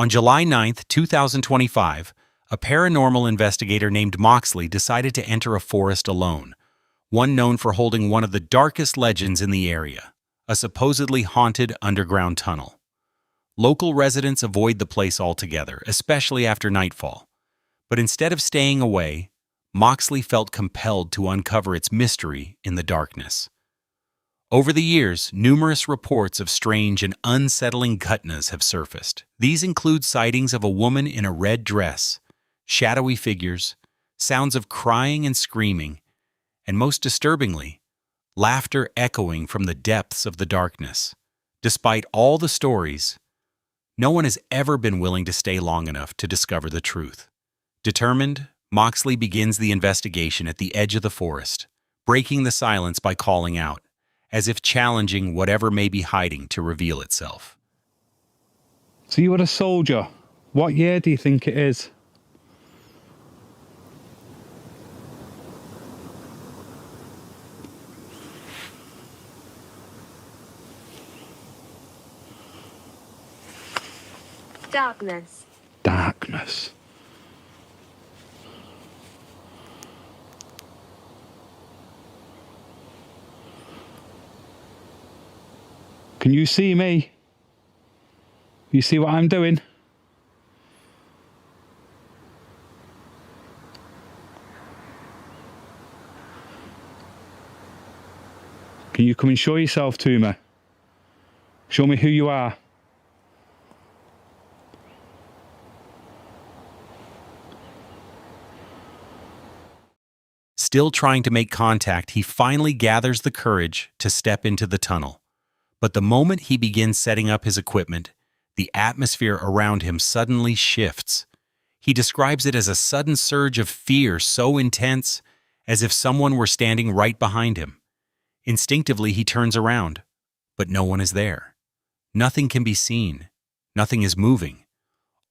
On July 9th, 2025, a paranormal investigator named Moxley decided to enter a forest alone, one known for holding one of the darkest legends in the area, a supposedly haunted underground tunnel. Local residents avoid the place altogether, especially after nightfall. But instead of staying away, Moxley felt compelled to uncover its mystery in the darkness. Over the years, numerous reports of strange and unsettling ghatnas have surfaced. These include sightings of a woman in a red dress, shadowy figures, sounds of crying and screaming, and most disturbingly, laughter echoing from the depths of the darkness. Despite all the stories, no one has ever been willing to stay long enough to discover the truth. Determined, Moxley begins the investigation at the edge of the forest, breaking the silence by calling out, as if challenging whatever may be hiding to reveal itself. So you were a soldier. What year do you think it is? Darkness. Darkness. Can you see me? You see what I'm doing? Can you come and show yourself to me? Show me who you are. Still trying to make contact, he finally gathers the courage to step into the tunnel. But the moment he begins setting up his equipment, the atmosphere around him suddenly shifts. He describes it as a sudden surge of fear so intense, as if someone were standing right behind him. Instinctively, he turns around, but no one is there. Nothing can be seen. Nothing is moving.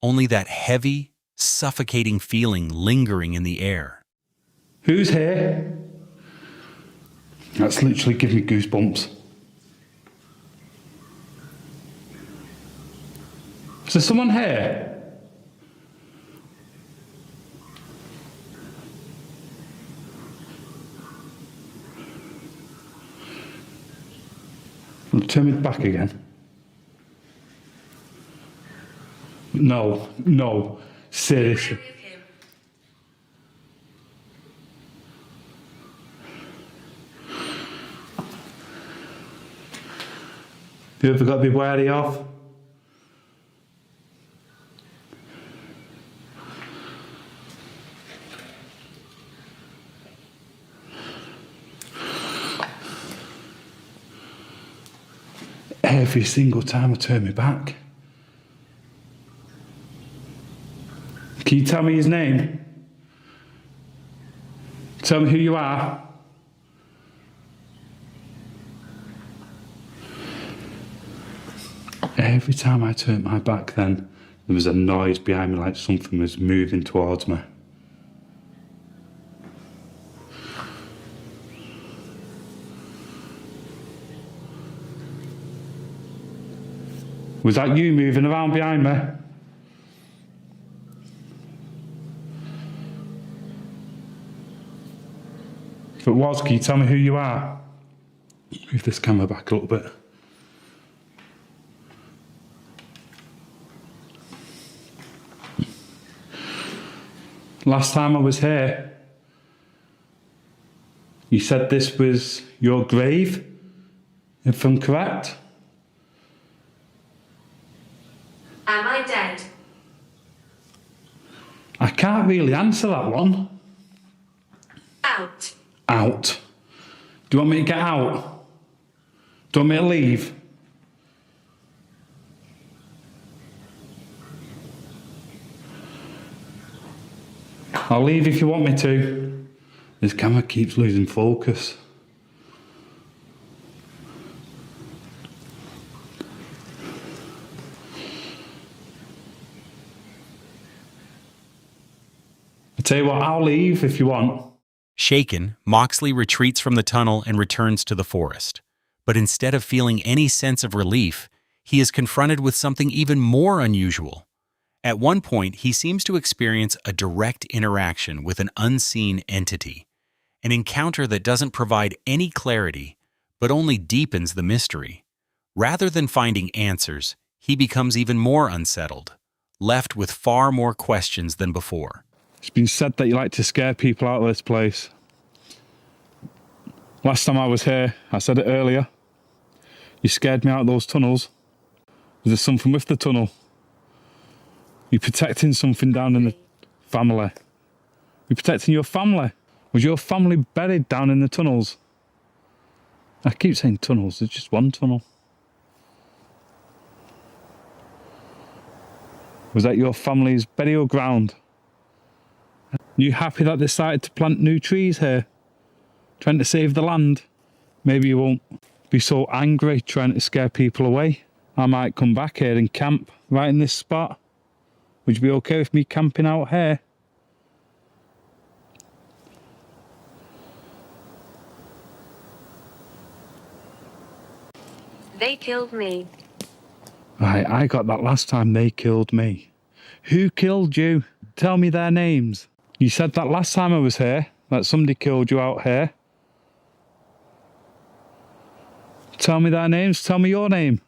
Only that heavy, suffocating feeling lingering in the air. Who's here? That's literally giving me goosebumps. Is there someone here? I'll turn it back again. No, seriously. You ever got to be wary of? Every single time I turn my back. Can you tell me his name? Tell me who you are. Every time I turned my back then, there was a noise behind me like something was moving towards me. Was that you moving around behind me? If it was, can you tell me who you are? Move this camera back a little bit. Last time I was here, you said this was your grave, if I'm correct? Am I dead? I can't really answer that one. Out. Out. Do you want me to get out? Do you want me to leave? I'll leave if you want me to. This camera keeps losing focus. I tell you what, I'll leave if you want. Shaken, Moxley retreats from the tunnel and returns to the forest. But instead of feeling any sense of relief, he is confronted with something even more unusual. At one point, he seems to experience a direct interaction with an unseen entity, an encounter that doesn't provide any clarity, but only deepens the mystery. Rather than finding answers, he becomes even more unsettled, left with far more questions than before. It's been said that you like to scare people out of this place. Last time I was here, I said it earlier, you scared me out of those tunnels. Was there something with the tunnel? You're protecting something down in the family. You're protecting your family. Was your family buried down in the tunnels? I keep saying tunnels, there's just one tunnel. Was that your family's burial ground? Are you happy that they decided to plant new trees here? Trying to save the land? Maybe you won't be so angry trying to scare people away. I might come back here and camp right in this spot. Would you be okay with me camping out here? They killed me. Right, I got that last time. They killed me. Who killed you? Tell me their names. You said that last time I was here, that somebody killed you out here. Tell me their names. Tell me your name.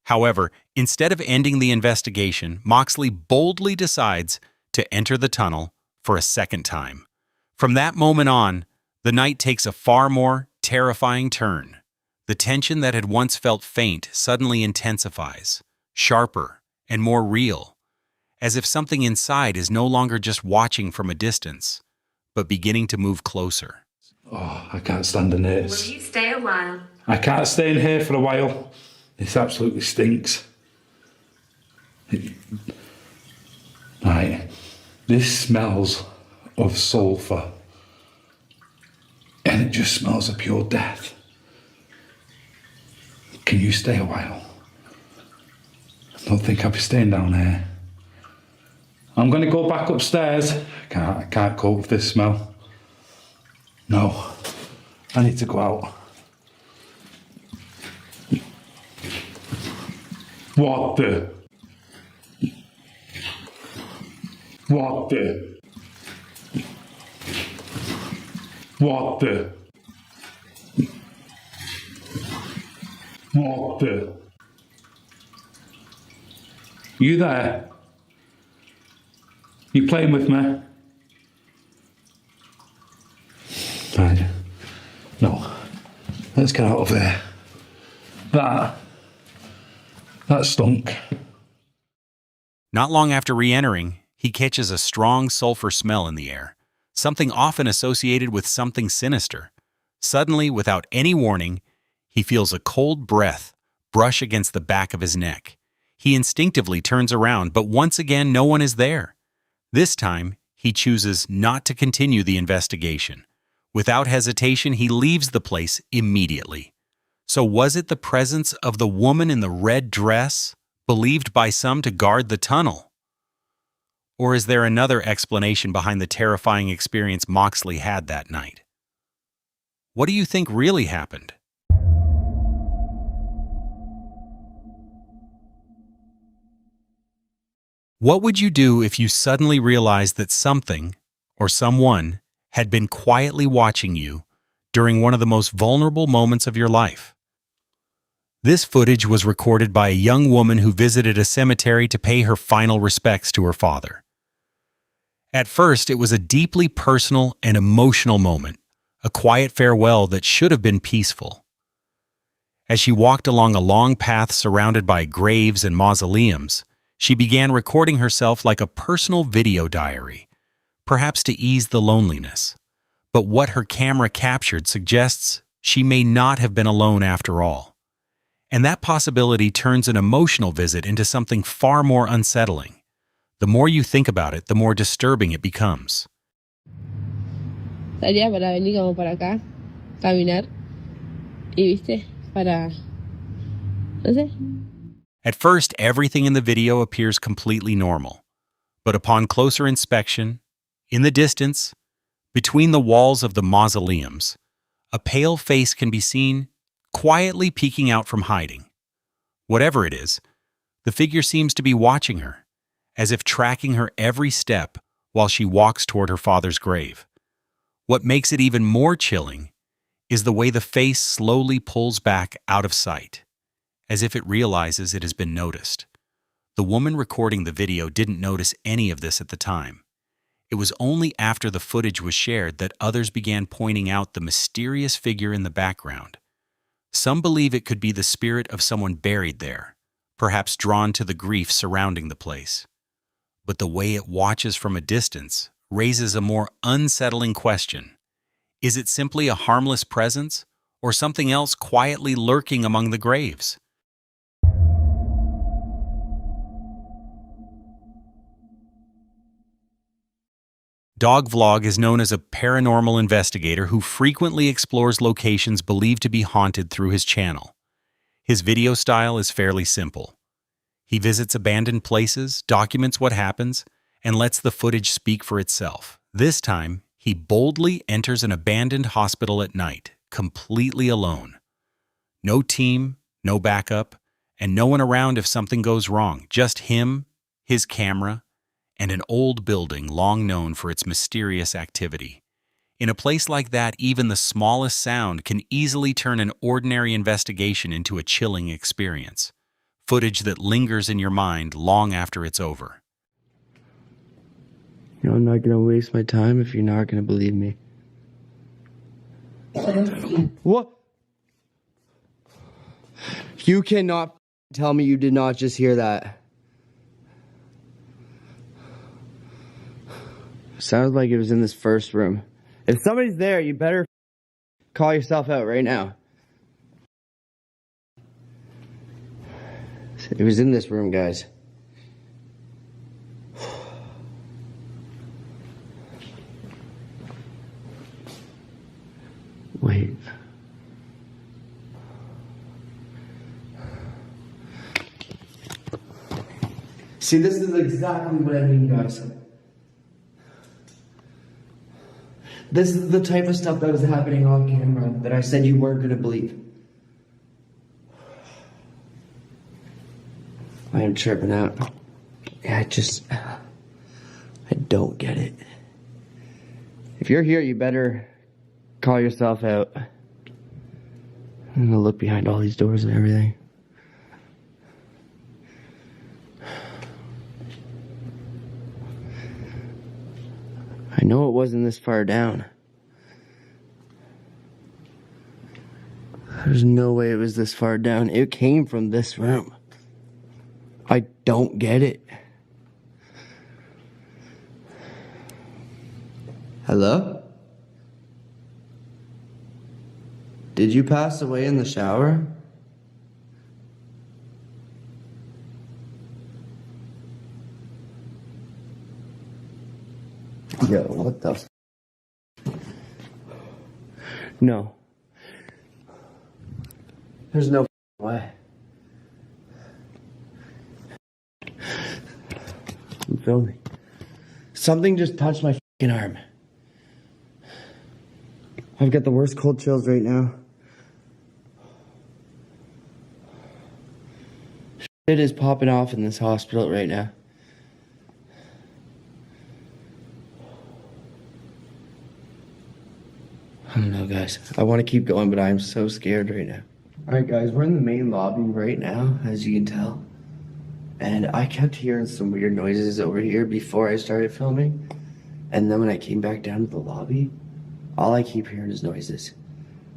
However, instead of ending the investigation, Moxley boldly decides to enter the tunnel for a second time. From that moment on, the night takes a far more terrifying turn. The tension that had once felt faint suddenly intensifies, sharper and more real, as if something inside is no longer just watching from a distance, but beginning to move closer. Oh, I can't stand in here. Will you stay a while? I can't stay in here for a while. This absolutely stinks. Right, this smells of sulphur. And it just smells of pure death. Can you stay a while? I don't think I'll be staying down here. I'm going to go back upstairs. I can't cope with this smell. No, I need to go out. What the? What the? What the? What the? You there? You playing with me? Right. No. Let's get out of here. That stunk. Not long after re-entering, he catches a strong sulfur smell in the air, something often associated with something sinister. Suddenly, without any warning, he feels a cold breath brush against the back of his neck. He instinctively turns around, but once again, no one is there. This time, he chooses not to continue the investigation. Without hesitation, he leaves the place immediately. So was it the presence of the woman in the red dress, believed by some to guard the tunnel? Or is there another explanation behind the terrifying experience Moxley had that night? What do you think really happened? What would you do if you suddenly realized that something, or someone, had been quietly watching you during one of the most vulnerable moments of your life? This footage was recorded by a young woman who visited a cemetery to pay her final respects to her father. At first, it was a deeply personal and emotional moment, a quiet farewell that should have been peaceful. As she walked along a long path surrounded by graves and mausoleums, she began recording herself like a personal video diary, perhaps to ease the loneliness. But what her camera captured suggests she may not have been alone after all. And that possibility turns an emotional visit into something far more unsettling. The more you think about it, the more disturbing it becomes. Salía para venir como para acá, caminar, y viste, para, no sé. At first, everything in the video appears completely normal. But upon closer inspection, in the distance, Between the walls of the mausoleums, a pale face can be seen, quietly peeking out from hiding. Whatever it is, the figure seems to be watching her, as if tracking her every step while she walks toward her father's grave. What makes it even more chilling is the way the face slowly pulls back out of sight, as if it realizes it has been noticed. The woman recording the video didn't notice any of this at the time. It was only after the footage was shared that others began pointing out the mysterious figure in the background. Some believe it could be the spirit of someone buried there, perhaps drawn to the grief surrounding the place. But the way it watches from a distance raises a more unsettling question. Is it simply a harmless presence, or something else quietly lurking among the graves? Dog Vlog is known as a paranormal investigator who frequently explores locations believed to be haunted through his channel. His video style is fairly simple. He visits abandoned places, documents what happens, and lets the footage speak for itself. This time, he boldly enters an abandoned hospital at night, completely alone. No team, no backup, and no one around if something goes wrong. Just him, his camera, and an old building long known for its mysterious activity. In a place like that, even the smallest sound can easily turn an ordinary investigation into a chilling experience. Footage that lingers in your mind long after it's over. You know, I'm not gonna waste my time if you're not gonna believe me. What? You cannot tell me you did not just hear that. Sounded like it was in this first room. If somebody's there, you better call yourself out right now. It was in this room, guys. Wait. See, this is exactly what I mean, guys. This is the type of stuff that was happening on camera that I said you weren't going to believe. I am tripping out. Yeah, I don't get it. If you're here, you better call yourself out. I'm gonna look behind all these doors and everything. I know it wasn't this far down. There's no way it was this far down. It came from this room. I don't get it. Hello? Did you pass away in the shower? Yo, what the No. There's no way. I'm filming. Something just touched my arm. I've got the worst cold chills right now. Shit is popping off in this hospital right now. I don't know, guys. I want to keep going, but I'm so scared right now. Alright, guys, we're in the main lobby right now, as you can tell. And I kept hearing some weird noises over here before I started filming. And then when I came back down to the lobby, all I keep hearing is noises.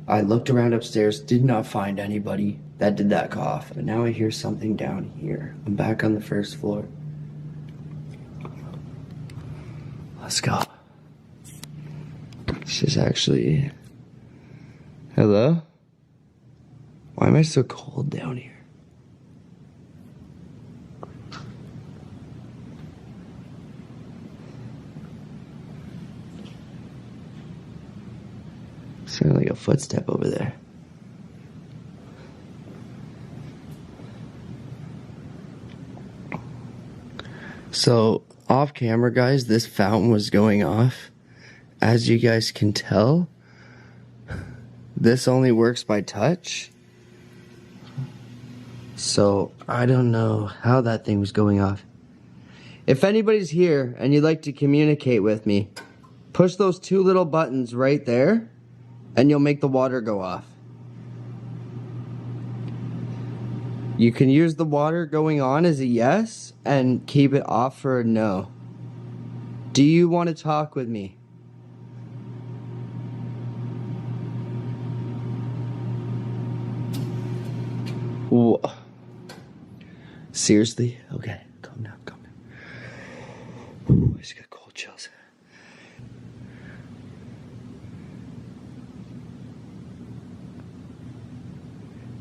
I looked around upstairs, did not find anybody that did that cough. But now I hear something down here. I'm back on the first floor. Let's go. This is actually... Hello? Why am I so cold down here? Sounded like a footstep over there. So, off camera, guys, this fountain was going off as you guys can tell, this only works by touch. So I don't know how that thing was going off. If anybody's here and you'd like to communicate with me, push those two little buttons right there and you'll make the water go off. You can use the water going on as a yes and keep it off for a no. Do you want to talk with me? Whoa. Seriously? Okay, calm down, calm down. Ooh, I just got cold chills.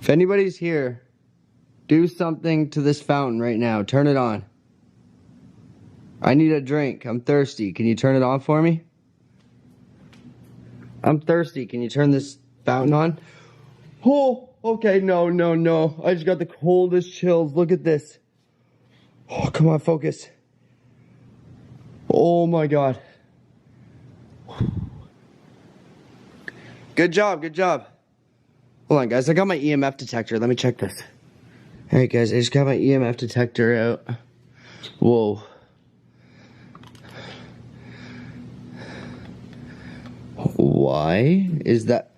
If anybody's here, do something to this fountain right now. Turn it on. I need a drink. I'm thirsty. Can you turn it on for me? I'm thirsty. Can you turn this fountain on? Oh, okay. No. I just got the coldest chills. Look at this. Oh, come on, focus. Oh my God. Good job. Hold on, guys. I got my EMF detector. Let me check this. All right, guys. I just got my EMF detector out. Whoa. Why is that?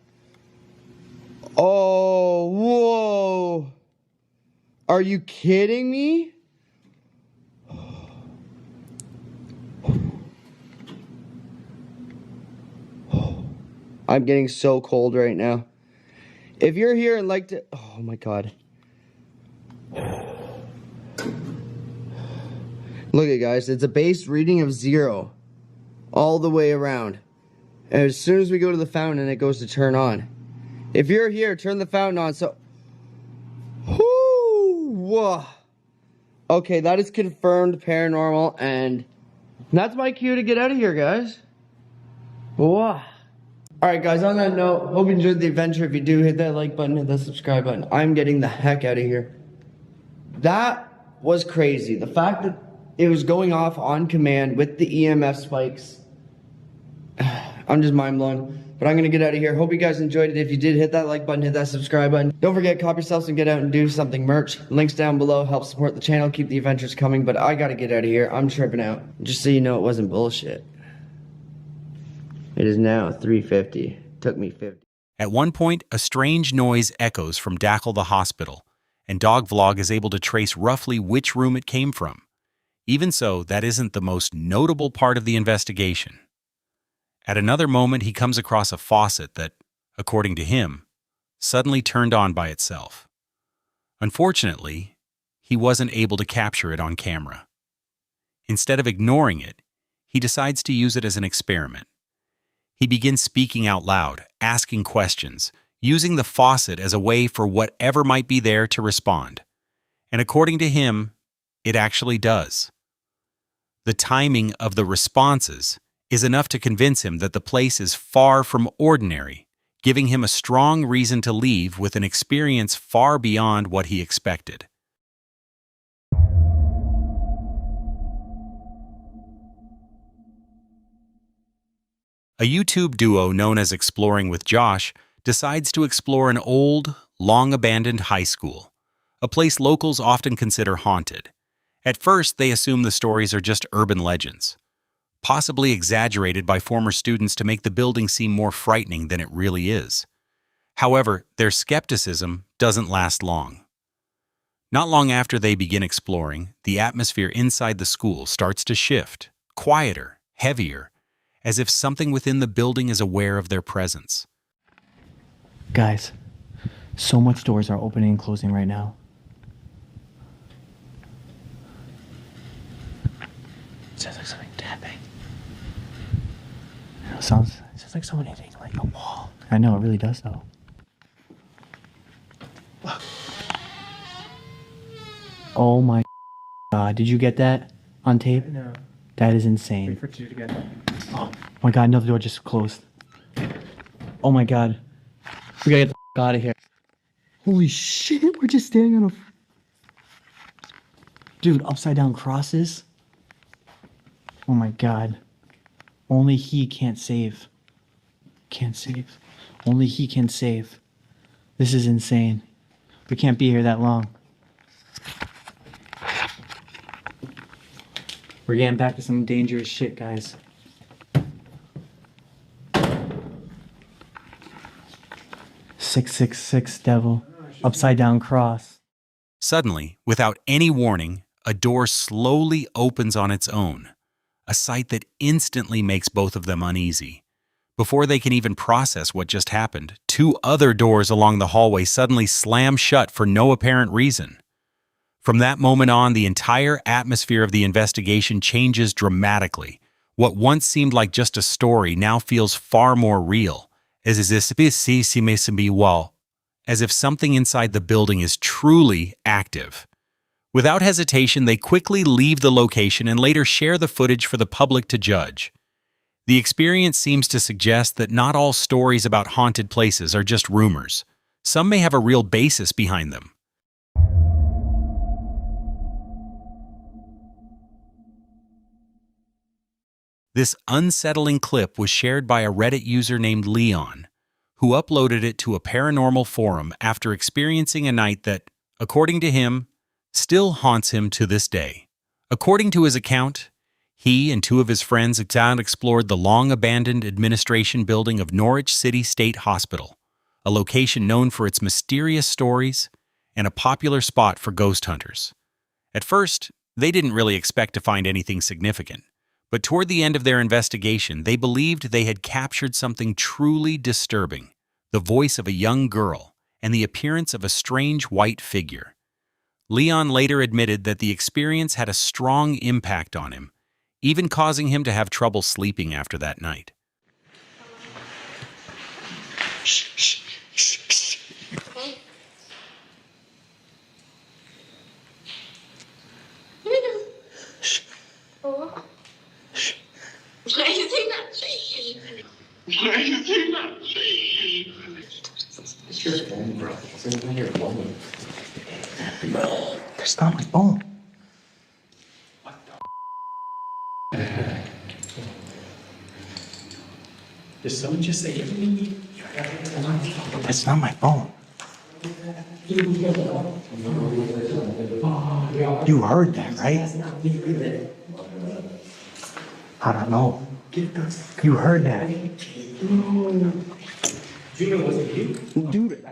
Oh, whoa. Are you kidding me? I'm getting so cold right now. If you're here and like to, oh my God. Look at guys, it's a base reading of 0 all the way around. And as soon as we go to the fountain, it goes to turn on. If you're here, turn the fountain on. So, whoa. Okay, that is confirmed paranormal, and that's my cue to get out of here, guys. Whoa. Alright guys, on that note, hope you enjoyed the adventure. If you do, hit that like button, hit that subscribe button. I'm getting the heck out of here. That was crazy. The fact that it was going off on command with the EMF spikes. I'm just mind blown. But I'm going to get out of here. Hope you guys enjoyed it. If you did, hit that like button, hit that subscribe button. Don't forget, cop yourself some Get Out and Do Something merch. Links down below. Help support the channel. Keep the adventures coming. But I got to get out of here. I'm tripping out. Just so you know, it wasn't bullshit. It is now 3:50. Took me 50. At one point, a strange noise echoes from Dackle the hospital, and Dog Vlog is able to trace roughly which room it came from. Even so, that isn't the most notable part of the investigation. At another moment, he comes across a faucet that, according to him, suddenly turned on by itself. Unfortunately, he wasn't able to capture it on camera. Instead of ignoring it, he decides to use it as an experiment. He begins speaking out loud, asking questions, using the faucet as a way for whatever might be there to respond. And according to him, it actually does. The timing of the responses is enough to convince him that the place is far from ordinary, giving him a strong reason to leave with an experience far beyond what he expected. A YouTube duo known as Exploring with Josh decides to explore an old, long-abandoned high school, a place locals often consider haunted. At first, they assume the stories are just urban legends, possibly exaggerated by former students to make the building seem more frightening than it really is. However, their skepticism doesn't last long. Not long after they begin exploring, the atmosphere inside the school starts to shift, quieter, heavier, as if something within the building is aware of their presence. Guys, so much doors are opening and closing right now. It sounds like something tapping. It sounds like someone hitting like a wall. I know, it really does though. Oh my God, did you get that on tape? No. That is insane. Wait for two to get that. Oh my God, another door just closed. Oh my God. We gotta get the out of here. Holy shit, we're just standing on a... Dude, upside down crosses? Oh my God. Only he can't save. Can't save. Only he can save. This is insane. We can't be here that long. We're getting back to some dangerous shit, guys. "666 devil. Upside down cross." Suddenly, without any warning, a door slowly opens on its own, a sight that instantly makes both of them uneasy. Before they can even process what just happened, two other doors along the hallway suddenly slam shut for no apparent reason. From that moment on, the entire atmosphere of the investigation changes dramatically. What once seemed like just a story now feels far more real, as if something inside the building is truly active. Without hesitation, they quickly leave the location and later share the footage for the public to judge. The experience seems to suggest that not all stories about haunted places are just rumors. Some may have a real basis behind them. This unsettling clip was shared by a Reddit user named Leon, who uploaded it to a paranormal forum after experiencing a night that, according to him, still haunts him to this day. According to his account, he and two of his friends explored the long-abandoned administration building of Norwich City State Hospital, a location known for its mysterious stories and a popular spot for ghost hunters. At first, they didn't really expect to find anything significant, but toward the end of their investigation, they believed they had captured something truly disturbing: the voice of a young girl and the appearance of a strange white figure. Leon later admitted that the experience had a strong impact on him, even causing him to have trouble sleeping after that night. It's your phone, bro. It's in your phone. Bro, that's not my phone. Did someone just say everything? That's not my phone. You heard that, right? I don't know. You heard that. You know, was it you? Dude,